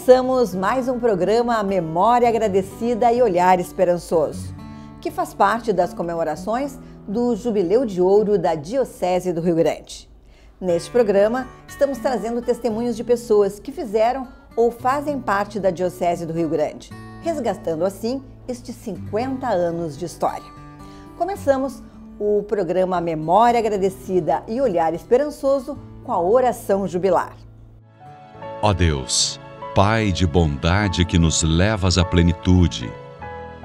Começamos mais um programa Memória Agradecida e Olhar Esperançoso, que faz parte das comemorações do Jubileu de Ouro da Diocese do Rio Grande. Neste programa, estamos trazendo testemunhos de pessoas que fizeram ou fazem parte da Diocese do Rio Grande, resgatando assim estes 50 anos de história. Começamos o programa Memória Agradecida e Olhar Esperançoso com a oração jubilar. Ó Deus, Pai de bondade que nos levas à plenitude,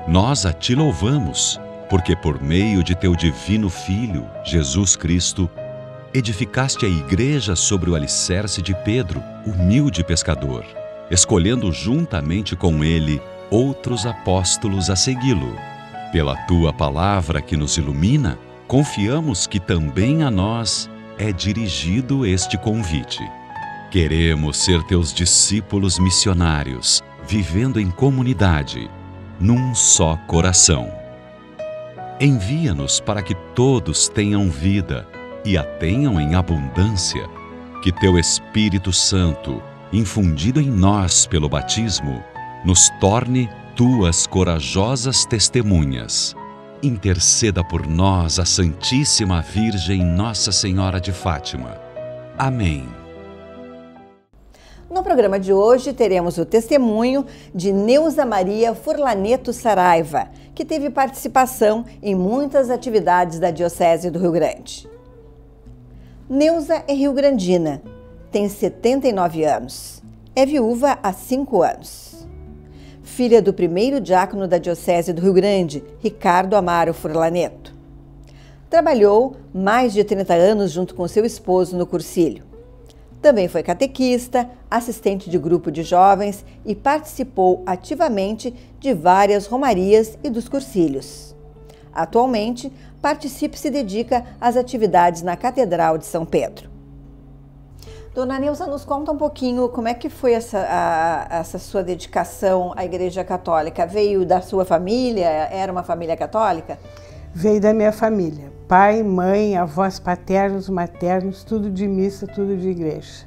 nós a Ti louvamos, porque por meio de Teu divino Filho, Jesus Cristo, edificaste a Igreja sobre o alicerce de Pedro, humilde pescador, escolhendo juntamente com ele outros apóstolos a segui-lo. Pela Tua palavra que nos ilumina, confiamos que também a nós é dirigido este convite. Queremos ser Teus discípulos missionários, vivendo em comunidade, num só coração. Envia-nos para que todos tenham vida e a tenham em abundância. Que Teu Espírito Santo, infundido em nós pelo batismo, nos torne Tuas corajosas testemunhas. Interceda por nós a Santíssima Virgem Nossa Senhora de Fátima. Amém. No programa de hoje teremos o testemunho de Neuza Maria Furlaneto Saraiva, que teve participação em muitas atividades da Diocese do Rio Grande. Neuza é rio-grandina, tem 79 anos, é viúva há 5 anos. Filha do primeiro diácono da Diocese do Rio Grande, Ricardo Amaro Furlaneto. Trabalhou mais de 30 anos junto com seu esposo no Cursilho. Também foi catequista, assistente de grupo de jovens e participou ativamente de várias romarias e dos cursilhos. Atualmente, participa e se dedica às atividades na Catedral de São Pedro. Dona Neuza, nos conta um pouquinho como é que foi essa sua dedicação à Igreja Católica. Veio da sua família? Era uma família católica? Veio da minha família. Pai, mãe, avós paternos, maternos, tudo de missa, tudo de igreja.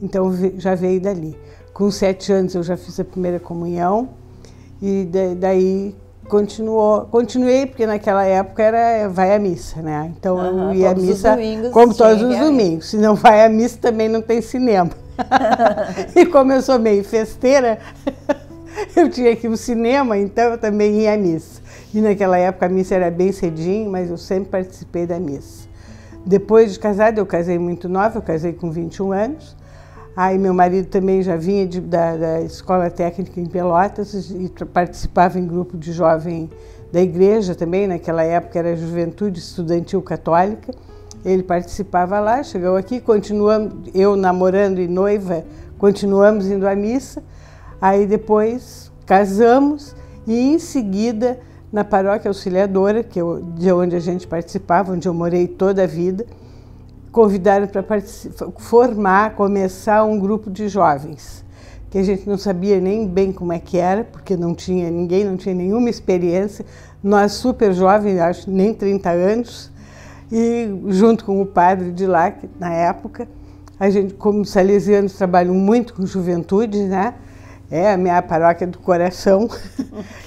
Então já veio dali. Com 7 anos eu já fiz a primeira comunhão e daí continuei, porque naquela época era vai à missa, né? Então eu ia à missa como todos os domingos. Se não vai à missa também não tem cinema. E como eu sou meio festeira, eu tinha que ir ao cinema, então eu também ia à missa. E naquela época a missa era bem cedinho, mas eu sempre participei da missa. Depois de casada, eu casei muito nova, eu casei com 21 anos. Aí meu marido também já vinha da Escola Técnica em Pelotas e participava em grupo de jovem da igreja também. Naquela época era a Juventude Estudantil Católica. Ele participava lá, chegou aqui, continuamos, eu namorando e noiva, continuamos indo à missa. Aí depois casamos e em seguida, na Paróquia Auxiliadora, de onde a gente participava, onde eu morei toda a vida, convidaram para começar um grupo de jovens, que a gente não sabia nem bem como é que era, porque ninguém não tinha nenhuma experiência, nós super jovens, acho nem 30 anos, e junto com o padre de lá, que, na época, a gente, como salesianos, trabalham muito com juventude, né? É a minha paróquia do coração.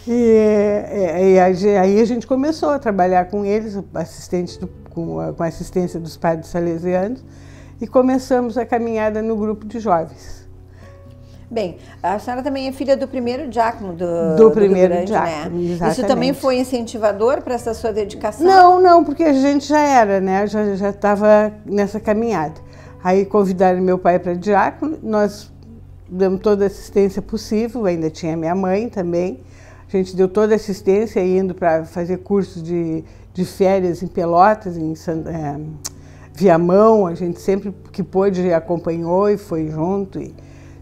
E aí a gente começou a trabalhar com eles, com a assistência dos padres salesianos, e começamos a caminhada no grupo de jovens. Bem, a senhora também é filha do primeiro diácono do primeiro Rio Grande, diácono, né? exatamente. Isso também foi incentivador para essa sua dedicação? Não, porque a gente já era, né? Já estava nessa caminhada. Aí convidaram meu pai para diácono, nós demos toda a assistência possível, ainda tinha minha mãe também. A gente deu toda a assistência indo para fazer cursos de férias em Pelotas, em Viamão. A gente sempre que pôde acompanhou e foi junto, e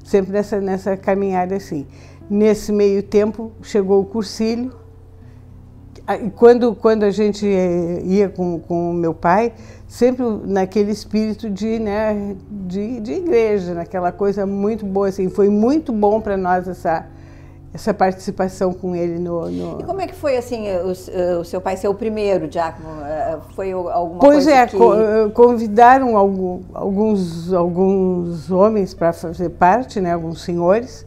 sempre nessa caminhada assim. Nesse meio tempo chegou o cursilho. E quando a gente ia com o meu pai, sempre naquele espírito de igreja, naquela coisa muito boa, assim, foi muito bom para nós essa participação com ele no... E como é que foi, assim, o seu pai ser o primeiro diácono? Foi alguma pois coisa que... convidaram alguns homens para fazer parte, né, alguns senhores,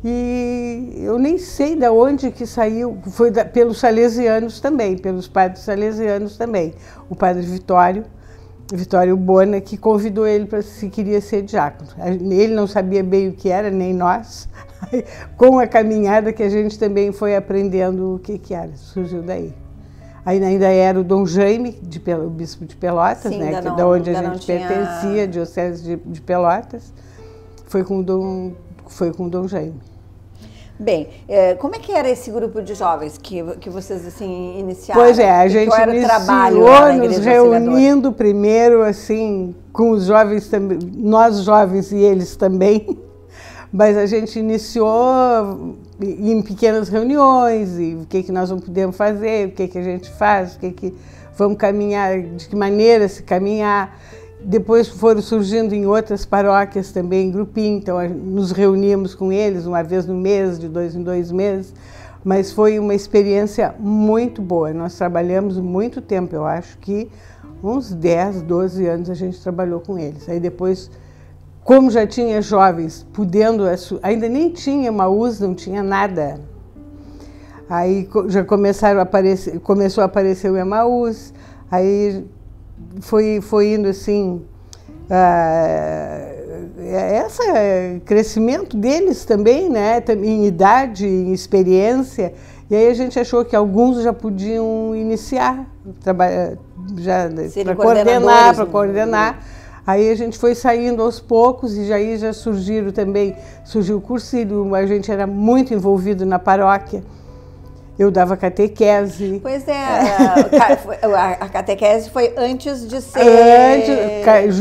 E eu nem sei de onde que saiu, foi pelos salesianos também, pelos padres salesianos também. O padre Vitório Bona, que convidou ele para se queria ser diácono. Ele não sabia bem o que era, nem nós. Com a caminhada que a gente também foi aprendendo o que era, surgiu daí. Aí ainda era o Dom Jaime, o bispo de Pelotas, sim, né, da onde a gente pertencia, a diocese de Pelotas, foi com o Dom Jaime. Bem, como é que era esse grupo de jovens que vocês assim iniciaram? Pois é, a gente iniciou nos reunindo primeiro assim com os jovens também, nós jovens e eles também, mas a gente iniciou em pequenas reuniões e o que nós não podemos fazer, o que a gente faz, o que vamos caminhar, de que maneira se caminhar. Depois foram surgindo em outras paróquias também, grupinho, então nos reuníamos com eles uma vez no mês, de 2 em 2 meses, mas foi uma experiência muito boa. Nós trabalhamos muito tempo, eu acho que uns 10, 12 anos a gente trabalhou com eles. Aí depois, como já tinha jovens podendo, ainda nem tinha Emaús, não tinha nada. Aí já começou a aparecer o Emaús, aí foi indo assim, esse crescimento deles também, né, em idade, em experiência, e aí a gente achou que alguns já podiam iniciar, para coordenar. Aí a gente foi saindo aos poucos e aí já surgiu o cursilho, a gente era muito envolvido na paróquia. Eu dava catequese. Pois é, a catequese foi antes de ser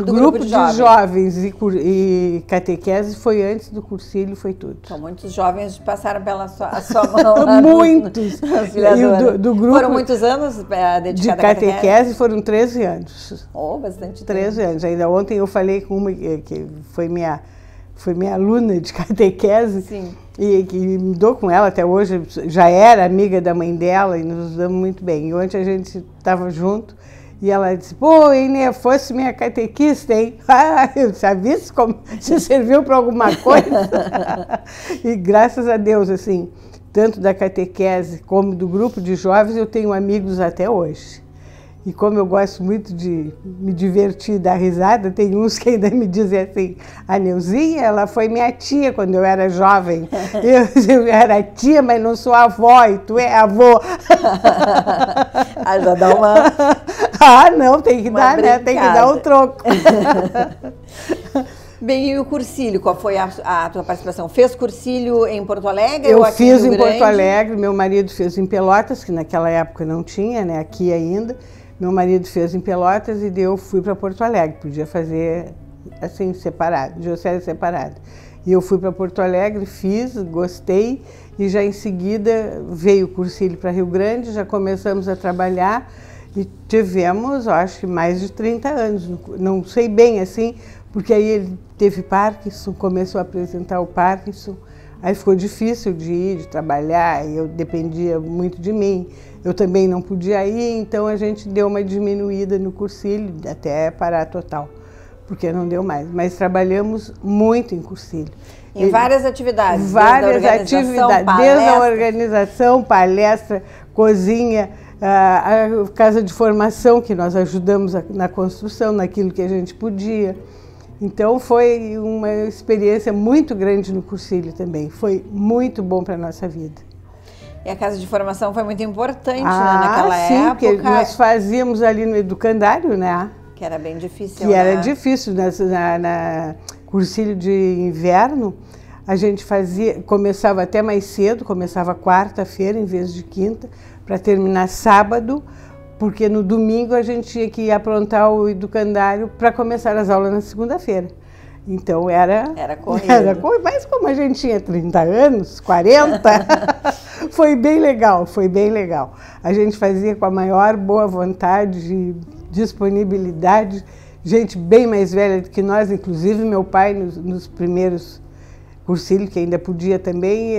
do grupo de jovens e catequese foi antes do cursilho, foi tudo. Então, muitos jovens passaram pela sua mão. Muitos. E do grupo, foram muitos anos dedicados à catequese? Foram 13 anos. Oh, bastante tempo. 13 anos. Ainda ontem eu falei com uma que foi minha aluna de catequese. Sim. E que me dou com ela até hoje, já era amiga da mãe dela e nos damos muito bem. E ontem a gente estava junto e ela disse, pô, Inê, fosse minha catequista, hein? Ah, eu sabia isso como se serviu para alguma coisa. E graças a Deus, assim, tanto da catequese como do grupo de jovens, eu tenho amigos até hoje. E como eu gosto muito de me divertir, dar risada, tem uns que ainda me dizem assim, a Neuzinha, ela foi minha tia quando eu era jovem. Eu era tia, mas não sou avó, e tu é avô. Ah, já dá uma... Ah, não, tem que dar, né? Tem que dar o troco. Bem, e o cursilho, qual foi a tua participação? Fez cursilho em Porto Alegre? Eu fiz em Porto Alegre, meu marido fez em Pelotas, que naquela época não tinha, né? Aqui ainda. Meu marido fez em Pelotas e eu fui para Porto Alegre, podia fazer assim, separado, diocese separada. E eu fui para Porto Alegre, fiz, gostei, e já em seguida veio o cursilho para Rio Grande, já começamos a trabalhar e tivemos, acho que mais de 30 anos, não sei bem assim, porque aí ele teve Parkinson, começou a apresentar o Parkinson, aí ficou difícil de ir, de trabalhar, e eu dependia muito de mim. Eu também não podia ir, então a gente deu uma diminuída no cursilho, até parar total, porque não deu mais. Mas trabalhamos muito em cursilho. Em várias atividades? Várias atividades, desde a organização, palestra, cozinha, a casa de formação, que nós ajudamos na construção, naquilo que a gente podia. Então foi uma experiência muito grande no cursilho também, foi muito bom para a nossa vida. E a casa de formação foi muito importante, né, naquela época. Porque nós fazíamos ali no educandário, né? Que era bem difícil, Que era difícil, na cursilho de inverno, a gente começava até mais cedo, começava quarta-feira em vez de quinta, para terminar sábado, porque no domingo a gente tinha que aprontar o educandário para começar as aulas na segunda-feira. Então era corrido. Mas como a gente tinha 30 anos, 40, foi bem legal, foi bem legal. A gente fazia com a maior boa vontade e disponibilidade, gente bem mais velha do que nós, inclusive meu pai nos primeiros cursilhos, que ainda podia também,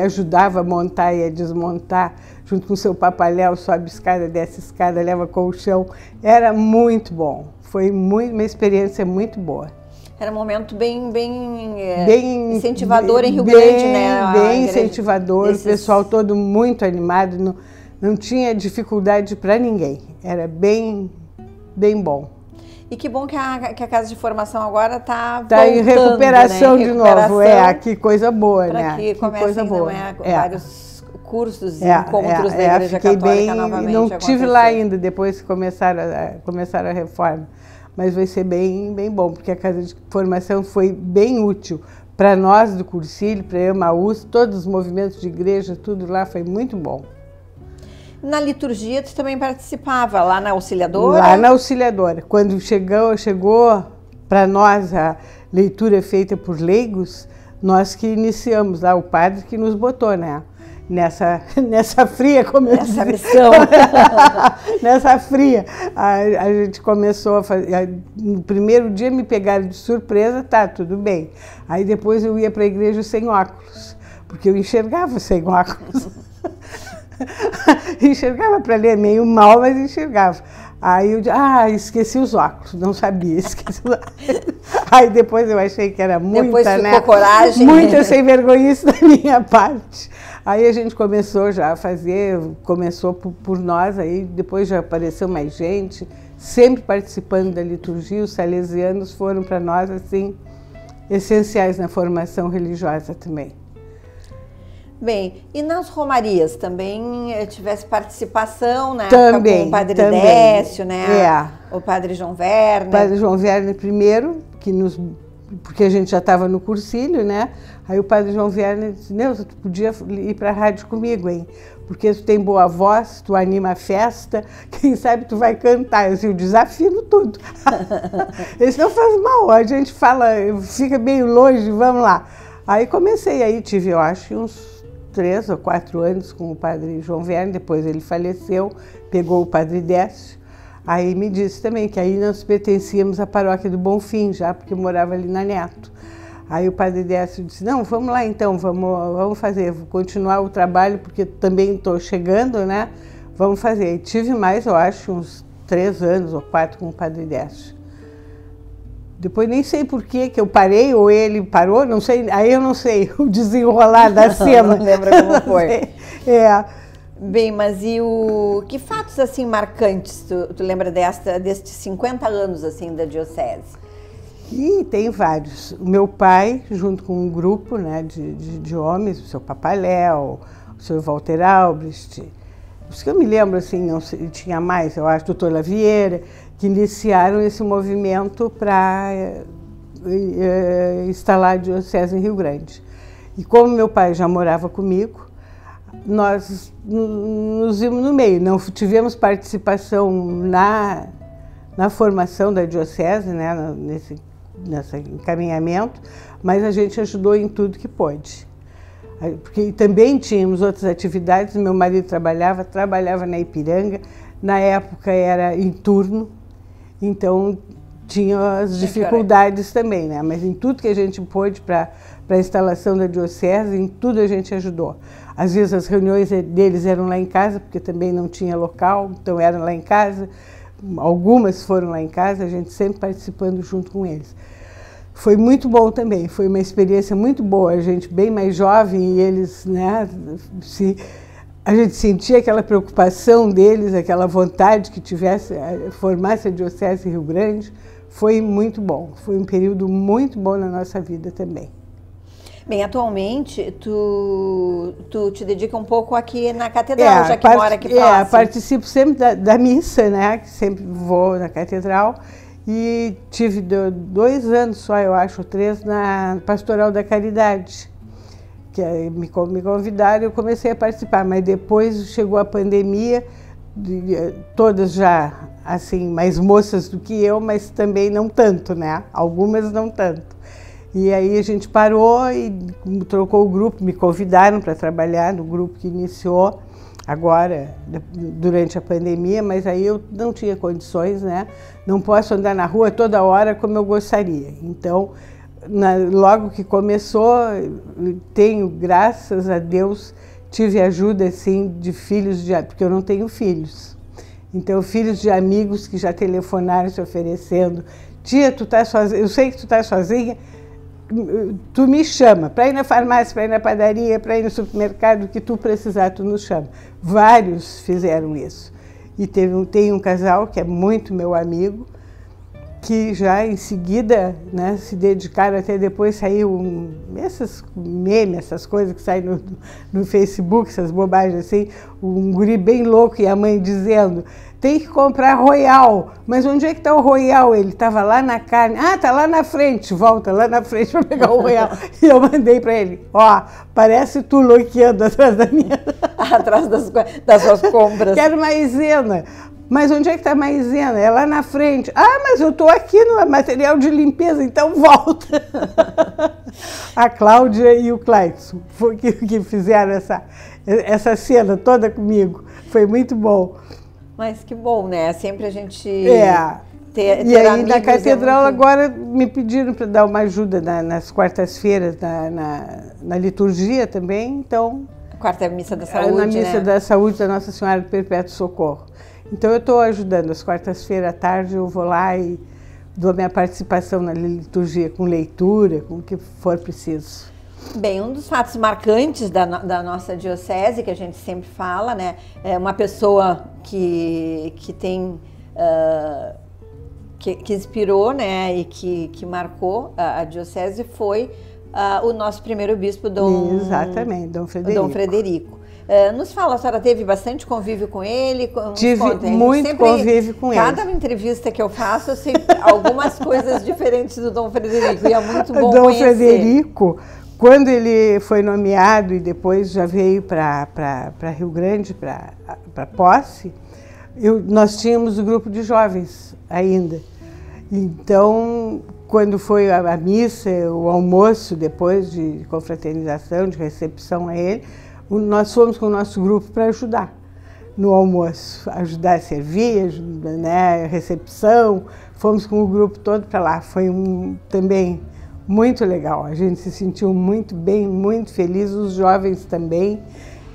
ajudava a montar e a desmontar, junto com o seu papaléu, sobe escada, desce escada, leva colchão, era muito bom, foi uma experiência muito boa. Era um momento bem incentivador em Rio Grande, né? Bem incentivador, o pessoal todo muito animado, não tinha dificuldade para ninguém, era bem bom. E que bom que a Casa de Formação agora está em recuperação, né? De novo, que coisa boa, né? Que comecem vários cursos e encontros da Igreja Católica bem, novamente. Não tive lá ainda, depois que começaram a reforma. Mas vai ser bem bom, porque a Casa de Formação foi bem útil para nós do Cursilho, para Emaús, todos os movimentos de igreja, tudo lá foi muito bom. Na liturgia, tu também participava lá na Auxiliadora? Lá na Auxiliadora. Quando chegou para nós a leitura feita por leigos, nós que iniciamos lá, o padre que nos botou, né? Nessa fria, como eu disse. Nessa missão. Nessa fria. A gente começou a fazer. No primeiro dia me pegaram de surpresa, tudo bem. Aí depois eu ia para a igreja sem óculos, porque eu enxergava sem óculos. Enxergava para ler meio mal, mas enxergava. Aí eu esqueci os óculos, não sabia, esqueci os óculos. Aí depois eu achei que era muita, depois ficou coragem. Muita sem vergonhice da minha parte. Aí a gente começou já a fazer, começou por nós, aí depois já apareceu mais gente, sempre participando da liturgia. Os salesianos foram para nós, assim, essenciais na formação religiosa também. Bem, e nas romarias também tivesse participação, né? Também, com o Padre Décio, né? O Padre João Werner. O Padre João Werner primeiro, porque a gente já estava no Cursilho, né? Aí o Padre João Werner disse, Neuza, tu podia ir para a rádio comigo, hein? Porque tu tem boa voz, tu anima a festa, quem sabe tu vai cantar. Eu disse, eu desafio tudo. Ele disse, não faz mal, a gente fala, fica meio longe, vamos lá. Aí comecei, aí tive, eu acho, uns 3 ou 4 anos com o Padre João Werner, depois ele faleceu, pegou o Padre Décio. Aí me disse também que aí nós pertencíamos à paróquia do Bonfim, já, porque eu morava ali na Neto. Aí o Padre Décio disse, não, vamos lá então, vamos fazer, vou continuar o trabalho, porque também estou chegando, né? Vamos fazer. E tive mais, eu acho, uns 3 anos ou 4 com o Padre Décio. Depois nem sei por que eu parei, ou ele parou, não sei, aí eu não sei o desenrolar da cena. Não lembro como foi. Bem, mas e que fatos assim marcantes tu lembra destes 50 anos assim da diocese? E tem vários. O meu pai, junto com um grupo, né, de homens, o seu Papaléu, o seu Walter Albrecht, os que eu me lembro, assim, não sei, tinha mais, eu acho, o doutor Lavieira, que iniciaram esse movimento para instalar a diocese em Rio Grande. E como meu pai já morava comigo, nós nos vimos no meio, não tivemos participação na formação da diocese, né, nesse encaminhamento, mas a gente ajudou em tudo que pôde. Porque também tínhamos outras atividades, meu marido trabalhava na Ipiranga, na época era em turno, então tinha as dificuldades também, né? Mas em tudo que a gente pôde para a instalação da diocese, em tudo a gente ajudou. Às vezes as reuniões deles eram lá em casa, porque também não tinha local, então eram lá em casa. Algumas foram lá em casa, a gente sempre participando junto com eles. Foi muito bom também, foi uma experiência muito boa, a gente bem mais jovem e eles, né, a gente sentia aquela preocupação deles, aquela vontade que formasse a diocese em Rio Grande, foi muito bom, foi um período muito bom na nossa vida também. Bem, atualmente tu te dedica um pouco aqui na catedral, já que mora aqui próximo. Participo sempre da missa, né, que sempre vou na catedral. E tive 2 anos só, eu acho, 3, na Pastoral da Caridade, que me convidaram e eu comecei a participar, mas depois chegou a pandemia, todas já, assim, mais moças do que eu, mas também não tanto, né? Algumas não tanto. E aí a gente parou e trocou o grupo, me convidaram para trabalhar no grupo que iniciou agora, durante a pandemia, mas aí eu não tinha condições, né? Não posso andar na rua toda hora como eu gostaria. Então, logo que começou, tenho, graças a Deus, tive ajuda, assim, de filhos, porque eu não tenho filhos. Então, filhos de amigos que já telefonaram se oferecendo tia, tu tá sozinha, eu sei que tu tá sozinha, tu me chama, para ir na farmácia, para ir na padaria, para ir no supermercado, o que tu precisar, tu nos chama. Vários fizeram isso. E tem um casal que é muito meu amigo, que já em seguida, né, se dedicaram, até depois saiu esses memes, essas coisas que saem no Facebook, essas bobagens assim, um guri bem louco e a mãe dizendo, tem que comprar Royal, mas onde é que está o Royal? Ele estava lá na carne, tá lá na frente, volta lá na frente para pegar o Royal. E eu mandei para ele, parece tu loqueando atrás da minha... Atrás das suas compras. Quero maisena. Mas onde é que está a maisena? É lá na frente. Mas eu estou aqui no material de limpeza, então volta. A Cláudia e o Clayton que fizeram essa cena toda comigo. Foi muito bom. Mas que bom, né? Sempre a gente ter e aí na catedral agora me pediram para dar uma ajuda nas quartas-feiras, na liturgia também, então... Quarta missa da saúde, na missa da saúde da Nossa Senhora do Perpétuo Socorro. Então eu estou ajudando, às quartas-feiras à tarde eu vou lá e dou minha participação na liturgia com leitura, com o que for preciso. Bem, um dos fatos marcantes da nossa diocese, que a gente sempre fala, né, é uma pessoa que tem, que inspirou, né, e que marcou a diocese foi o nosso primeiro bispo, Exatamente, Dom Frederico. Dom Frederico. Nos fala, a senhora teve bastante convívio com ele? Tive muito convívio com ele. Cada entrevista que eu faço, eu sei algumas coisas diferentes do Dom Frederico, e é muito bom Dom conhecer. Frederico, quando ele foi nomeado e depois já veio para Rio Grande, para Posse, nós tínhamos o grupo de jovens ainda. Então, quando foi a missa, o almoço, depois de confraternização, de recepção a ele, nós fomos com o nosso grupo para ajudar no almoço, ajudar a servir, né, a recepção, fomos com o grupo todo para lá. Foi também muito legal, a gente se sentiu muito bem, muito feliz, os jovens também,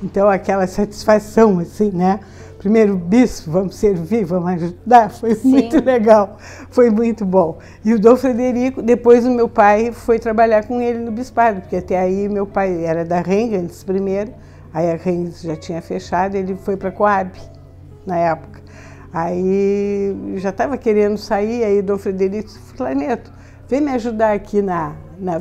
então aquela satisfação assim, né? Primeiro bispo, vamos servir, vamos ajudar, foi muito legal, foi muito bom. E o Dom Frederico, depois o meu pai foi trabalhar com ele no bispado, porque até aí meu pai era da Rengens primeiro, aí a Rengens já tinha fechado, ele foi para Coab na época. Aí já estava querendo sair, aí o Dom Frederico falou, Neto, vem me ajudar aqui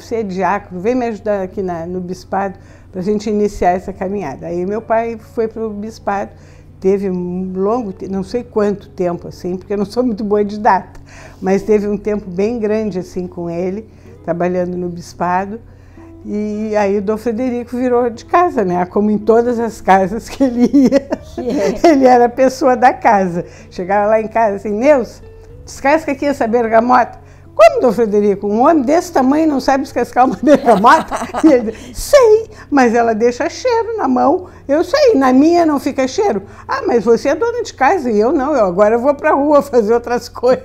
você é diácono, vem me ajudar aqui no bispado para a gente iniciar essa caminhada. Aí meu pai foi para o bispado, teve um longo, não sei quanto tempo, assim, porque eu não sou muito boa de data, mas teve um tempo bem grande, assim, com ele, trabalhando no bispado, e aí o Dom Frederico virou de casa, né, como em todas as casas que ele ia, ele era a pessoa da casa. Chegava lá em casa assim, Neuza, descasca aqui essa bergamota. Como, Dom Frederico, um homem desse tamanho não sabe descascar uma bergamota? E ele disse, sei, mas ela deixa cheiro na mão. Eu sei, na minha não fica cheiro. Mas você é dona de casa e eu não, agora vou para a rua fazer outras coisas.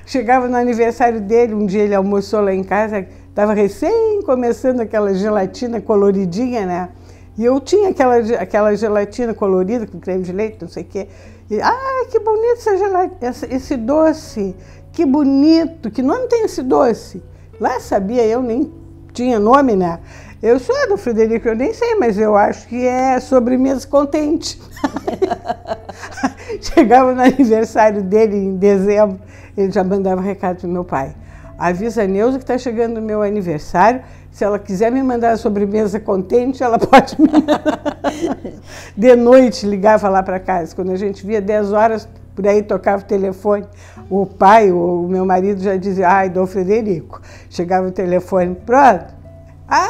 Chegava no aniversário dele, um dia ele almoçou lá em casa, estava recém começando aquela gelatina coloridinha, né? E eu tinha aquela gelatina colorida com creme de leite, não sei o quê. E, que bonito esse doce, que bonito, que nome tem esse doce? Lá sabia, eu nem tinha nome, né? Eu sou do Frederico, eu nem sei, mas eu acho que é sobremesa contente. Chegava no aniversário dele em dezembro, ele já mandava recado para o meu pai. Avisa a Neuza que está chegando o meu aniversário, se ela quiser me mandar a sobremesa contente, ela pode me mandar. De noite ligava lá para casa, quando a gente via 10 horas, por aí tocava o telefone. O pai, o meu marido já dizia, Dom Frederico. Chegava o telefone, pronto.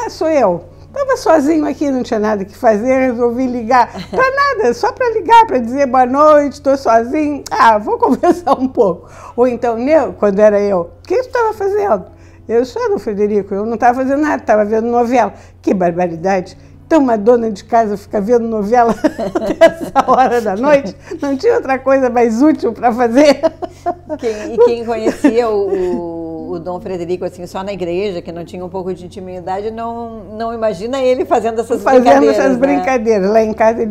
Sou eu. Estava sozinho aqui, não tinha nada que fazer, resolvi ligar. Para nada, só para ligar, para dizer boa noite, estou sozinho. Vou conversar um pouco. Ou então, quando era eu, o que você estava fazendo? Eu sou do Frederico, eu não estava fazendo nada, estava vendo novela. Que barbaridade! Então uma dona de casa fica vendo novela até essa hora da noite, não tinha outra coisa mais útil para fazer. Quem conhecia o Dom Frederico assim, só na igreja, que não tinha um pouco de intimidade, não imagina ele fazendo essas brincadeiras. Fazendo essas brincadeiras. Lá em casa,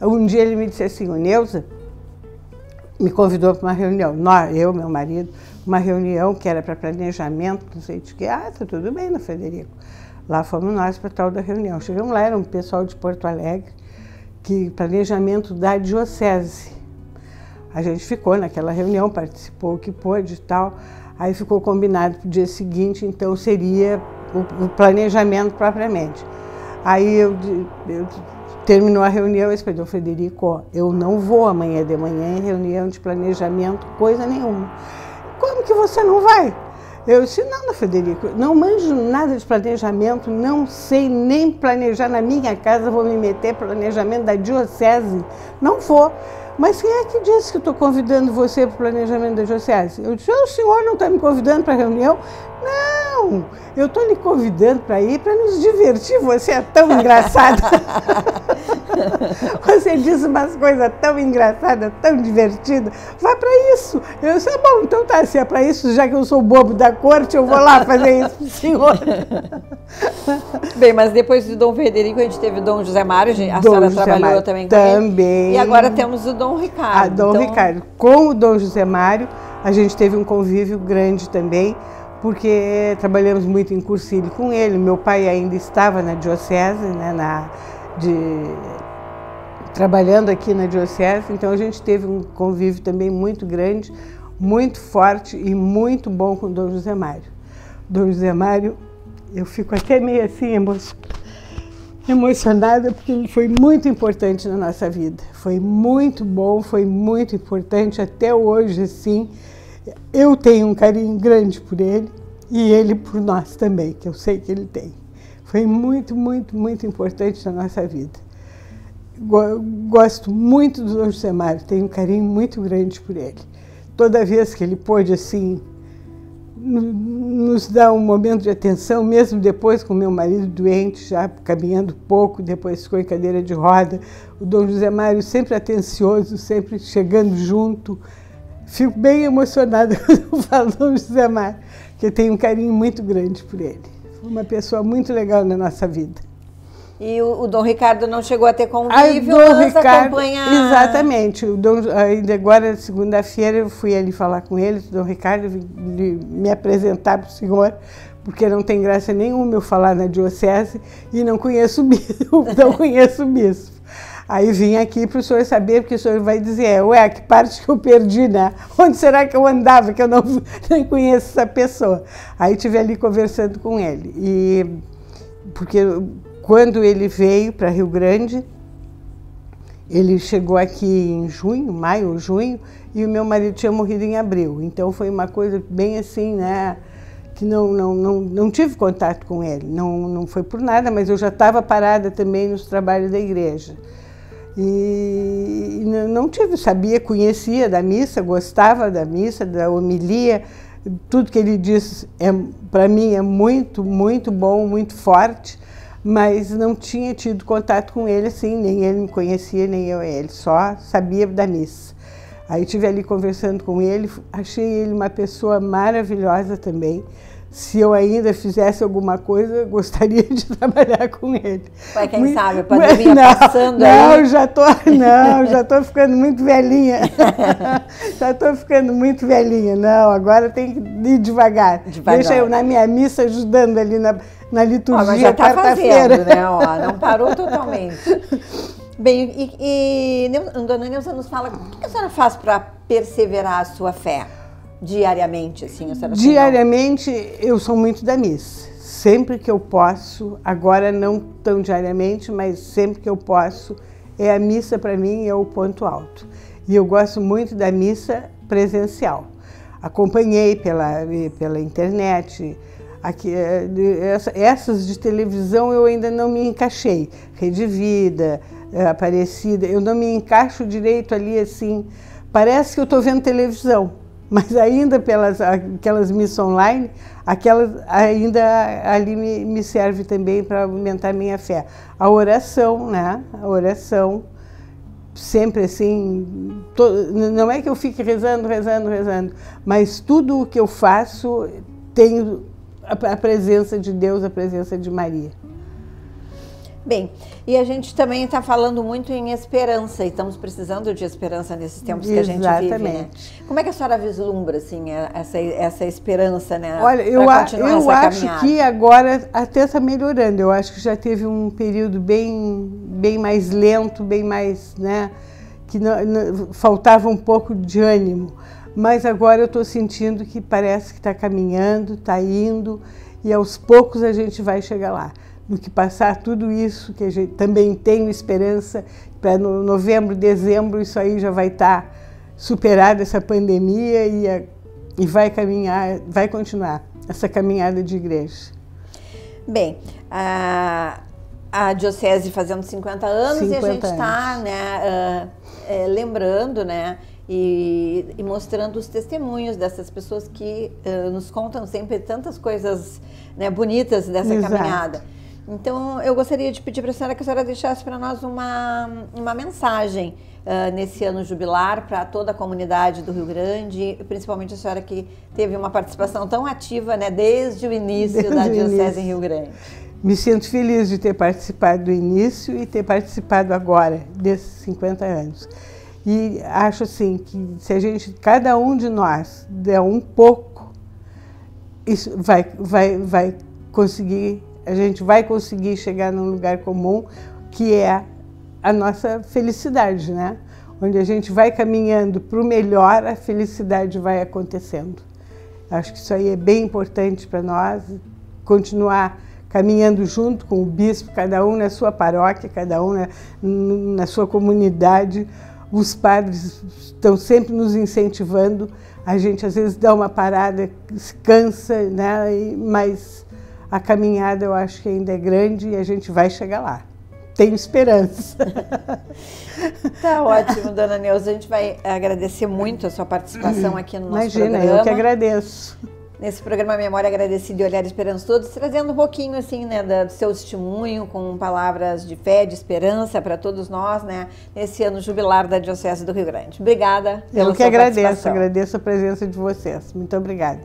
um dia ele me disse assim, Neuza, me convidou para uma reunião, eu, meu marido, uma reunião que era para planejamento, não sei de que. Ah, tá tudo bem, né, Frederico? Lá fomos nós para a tal da reunião. Chegamos lá, era um pessoal de Porto Alegre, que planejamento da diocese. A gente ficou naquela reunião, participou o que pôde e tal. Aí ficou combinado para o dia seguinte, então seria o planejamento propriamente. Aí terminou a reunião, eu disse, Frederico, eu não vou amanhã de manhã em reunião de planejamento, coisa nenhuma. Como que você não vai? Eu disse, não, Frederico, não manjo nada de planejamento, não sei nem planejar na minha casa, vou me meter no planejamento da diocese, não vou. Mas quem é que disse que eu estou convidando você para o planejamento da diocese? Eu disse, o senhor não está me convidando para a reunião? Não, eu estou lhe convidando para ir para nos divertir, você é tão engraçada. Você diz umas coisas tão engraçadas, tão divertidas, vai para isso. Eu disse, bom, então tá, se é para isso, já que eu sou bobo da corte, eu vou lá fazer isso para o senhor. Bem, mas depois do Dom Frederico, a gente teve o Dom José Mário, a senhora trabalhou também com ele. E agora temos o Dom Ricardo. Dom Ricardo. Com o Dom José Mário, a gente teve um convívio grande também, porque trabalhamos muito em Cursílio com ele. Meu pai ainda estava na diocese, né, trabalhando aqui na diocese, então a gente teve um convívio também muito grande, muito forte e muito bom com o Dom José Mário. Dom José Mário, eu fico até meio assim emocionada, porque ele foi muito importante na nossa vida. Foi muito bom, foi muito importante, até hoje, assim. Eu tenho um carinho grande por ele e ele por nós também, que eu sei que ele tem. Foi muito, muito, muito importante na nossa vida. Gosto muito do Dom José Mário, tenho um carinho muito grande por ele. Toda vez que ele pôde, assim, nos dar um momento de atenção, mesmo depois com meu marido doente, já caminhando pouco, depois ficou em cadeira de roda, o Dom José Mário sempre atencioso, sempre chegando junto. Fico bem emocionada quando eu falo do Dom José Mário, porque tenho um carinho muito grande por ele. Foi uma pessoa muito legal na nossa vida. E o Dom Ricardo não chegou a ter convívio, mas acompanha... Exatamente. Ainda agora, segunda-feira, eu fui ali falar com ele, o Dom Ricardo, me apresentar para o senhor, porque não tem graça nenhuma eu falar na diocese e não conheço o bispo. Aí vim aqui para o senhor saber, porque o senhor vai dizer, ué, que parte que eu perdi, né? Onde será que eu andava, que eu não conheço essa pessoa? Aí estive ali conversando com ele. Porque quando ele veio para Rio Grande, ele chegou aqui em maio ou junho, e o meu marido tinha morrido em abril. Então foi uma coisa bem assim, né? Que não tive contato com ele. Não foi por nada, mas eu já estava parada também nos trabalhos da igreja. E não tive, conhecia da missa, gostava da missa, da homilia, tudo que ele disse para mim é muito, muito bom, muito forte, mas não tinha tido contato com ele assim, nem ele me conhecia, nem eu ele, só sabia da missa. Aí estive ali conversando com ele, achei ele uma pessoa maravilhosa também. Se eu ainda fizesse alguma coisa, eu gostaria de trabalhar com ele. Mas quem sabe, a pandemia passando aí... Já estou ficando muito velhinha. Já estou ficando muito velhinha. Não, agora tem que ir devagar. Deixa eu na minha missa ajudando ali na liturgia. Mas já está fazendo, né? Não parou totalmente. Bem, Dona Neuza nos fala, o que a senhora faz para perseverar a sua fé? Diariamente, assim, a senhora? Diariamente, eu sou muito da missa. Sempre que eu posso, agora não tão diariamente, mas sempre que eu posso, a missa para mim é o ponto alto. E eu gosto muito da missa presencial. Acompanhei pela internet, essas de televisão eu ainda não me encaixei. Rede Vida, Aparecida, eu não me encaixo direito ali assim. Parece que eu estou vendo televisão. Mas ainda aquelas missas online, aquelas ainda ali me serve também para aumentar a minha fé. A oração, né? A oração, sempre assim, não é que eu fique rezando, mas tudo o que eu faço tem a presença de Deus, a presença de Maria. Bem, e a gente também está falando muito em esperança, e estamos precisando de esperança nesses tempos que a gente vive, né? Como é que a senhora vislumbra, assim, essa esperança, né? Olha, eu acho que agora até está melhorando. Eu acho que já teve um período bem mais lento, bem mais, né, que faltava um pouco de ânimo. Mas agora eu estou sentindo que parece que está caminhando, está indo, e aos poucos a gente vai chegar lá. No que passar tudo isso, que a gente também tem esperança, para novembro, dezembro, isso aí já vai estar superado, essa pandemia, e vai caminhar, vai continuar essa caminhada de igreja. Bem, a Diocese fazendo 50 anos 50 e a gente está, né, lembrando, né, e mostrando os testemunhos dessas pessoas que nos contam sempre tantas coisas, né, bonitas dessa Exato. Caminhada. Então, eu gostaria de pedir para a senhora deixasse para nós uma mensagem nesse ano jubilar para toda a comunidade do Rio Grande, principalmente a senhora que teve uma participação tão ativa, né, desde o início da Diocese em Rio Grande. Me sinto feliz de ter participado do início e ter participado agora, desses 50 anos. E acho assim que se cada um de nós der um pouco, isso vai conseguir. A gente vai conseguir chegar num lugar comum, que é a nossa felicidade, né? Onde a gente vai caminhando para o melhor, a felicidade vai acontecendo. Acho que isso aí é bem importante para nós, continuar caminhando junto com o bispo, cada um na sua paróquia, cada um na sua comunidade. Os padres estão sempre nos incentivando, a gente às vezes dá uma parada, se cansa, né? Mas a caminhada eu acho que ainda é grande e a gente vai chegar lá. Tenho esperança. Tá ótimo, dona Neuza. A gente vai agradecer muito a sua participação aqui no nosso programa. Imagina, eu que agradeço. Nesse programa Memória Agradecida e Olhar Esperança Todos, trazendo um pouquinho assim, né, do seu testemunho, com palavras de fé, de esperança para todos nós, né, nesse ano jubilar da Diocese do Rio Grande. Obrigada pela sua participação. Eu que agradeço a presença de vocês. Muito obrigada.